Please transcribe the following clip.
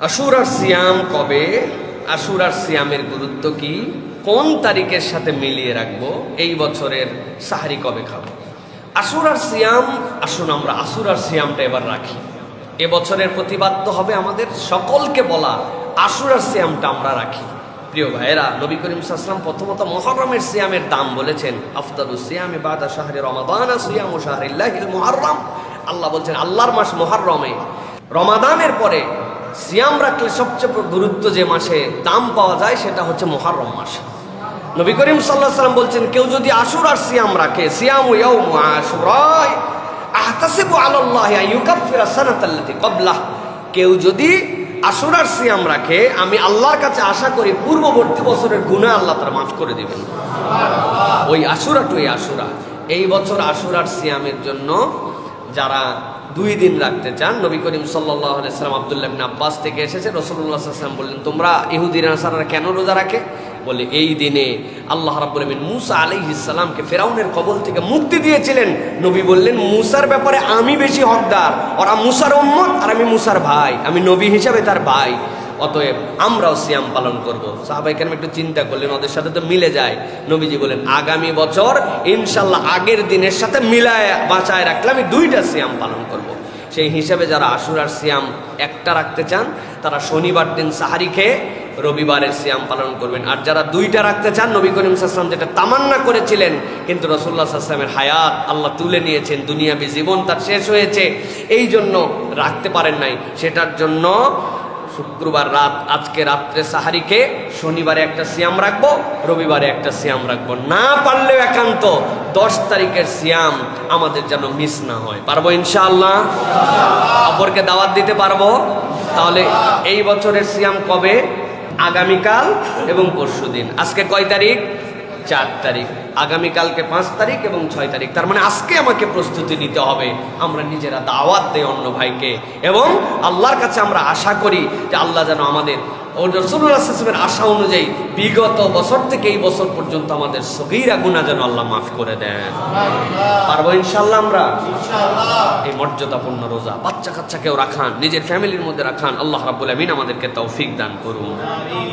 আশুরার সিয়াম কবে, আশুরার সিয়ামের গুরুত্ব কি, কোন তারিখের সাথে মিলিয়ে রাখবো, এই বছরের সাহারি কবে খাবো। আশুরার সিয়াম, আসুন আমরা আশুরার সিয়ামটা এবার রাখি। এবছরের প্রতিবাদ্য হবে আমাদের সকলকে বলা, আশুরার সিয়ামটা আমরা রাখি। প্রিয় ভাইয়েরা, নবী করিম সাল্লাল্লাহু আলাইহি ওয়াসাল্লাম প্রথমত মুহররমের সিয়ামের দাম বলেছেন, আফদালুস সিয়ামি বাদা শাহরি রমাদান সিয়ামু শাহরিল্লাহিল মুহররম। আল্লাহ বলছেন, আল্লাহর মাস মুহররমে রমাদানের পরে সিয়াম রাখলে সবচেয়ে গুরুত্ব যে মাসে দাম পাওয়া যায় সেটা হচ্ছে মুহররম মাস। নবী করিম সাল্লাল্লাহু আলাইহি ওয়াসাল্লাম বলছেন, কেউ যদি আশুরার সিয়াম রাখে, সিয়ামু ইয়াউমু আশুরা আহতাসিবু আলাল্লাহি আন ইউকাফিরা সানাতাল্লাতী ক্বাবলাহ, কেউ যদি আশুরার সিয়াম রাখে, আমি আল্লাহর কাছে আশা করি পূর্ববর্তী বছরের গুনাহ আল্লাহ তাআলা মাফ করে দিবেন। ওই আশুরাটুই আশুরা। এই বছর আশুরার সিয়ামের জন্য যারা 2 দিন রাখতে চান, নবী করিম সাল্লাল্লাহু আলাইহি ওয়াসাল্লাম আব্দুল্লাহ ইবনে আব্বাস থেকে এসেছে, রাসূলুল্লাহ সাল্লাল্লাহু আলাইহি ওয়াসাল্লাম বললেন, তোমরা ইহুদি নাসারারা কেন রোজা রাখে? বলে, এই দিনে আল্লাহ রাব্বুল আলামিন মূসা আলাইহিস সালামকে ফিরআউনের কবল থেকে মুক্তি দিয়েছিলেন। নবী বললেন, মূসার ব্যাপারে আমি বেশি হকদার, ওরা মূসার উম্মত আর আমি মূসার ভাই, আমি নবী হিসাবে তার ভাই, অতএব আমরাও সিয়াম পালন করব। সাহাবায়ে কেরাম একটু চিন্তা করলেন, ওদের সাথে তো মিলে যায়। নবীজি বলেন, আগামী বছর ইনশাআল্লাহ আগের দিনের সাথে মিলায় বাঁচায় রাখলে আমি 2টা সিয়াম পালন করব। সেই হিসাবে যারা আশুরার সিয়াম একটা রাখতে চান, তারা শনিবার দিন সাহারি খেয়ে রবিবারের সিয়াম পালন করবেন। আর যারা 2টা রাখতে চান, নবী করিম সাল্লাল্লাহু আলাইহি ওয়াসাল্লাম যেটা তামান্না করেছিলেন, কিন্তু রাসূলুল্লাহ সাল্লাল্লাহু আলাইহি ওয়াসাল্লামের হায়াত আল্লাহ তুলে নিয়েছেন, দুনিয়াবী জীবন তার শেষ হয়েছে, এই জন্য রাখতে পারেন নাই, সেটার জন্য শুক্রবার রাত, আজকে রাত্রে সাহারি খেয়ে শনিবারে একটা সিয়াম রাখবো, রবিবারে একটা সিয়াম রাখবো। না পারলেও একান্ত 10 তারিখের সিয়াম আমাদের যেন মিস না হয়। পারবো ইনশাআল্লাহ? অপরকে দাওয়াত দিতে পারবো? তাহলে এই বছরের সিয়াম কবে? আগামীকাল এবং পরশুদিন। আজকে কয় তারিখ? 4 তারিখ। আগামীকালকে 5 তারিখ এবং 6 তারিখ। তার মানে আজকে আমাকে প্রস্তুতি নিতে হবে। আমরা নিজেরা দাওয়াত দেই অন্য ভাইকে, এবং আল্লাহর কাছে আমরা আশা করি যে আল্লাহ যেন আমাদের ও রাসূলুল্লাহ সাল্লাল্লাহু আলাইহি ওয়াসাল্লামের আশা অনুযায়ী বিগত বছর থেকে এই বছর পর্যন্ত আমাদের সগীরা গুনাহ যেন আল্লাহ মাফ করে দেন। পারবো ইনশাআল্লাহ? আমরা ইনশাআল্লাহ এই মর্যাদাপূর্ণ রোজা বাচ্চা কাচ্চাকেও রাখান, নিজের ফ্যামিলির মধ্যে রাখান। আল্লাহ রাব্বুল আমিন আমাদেরকে তৌফিক দান করুন। আমিন।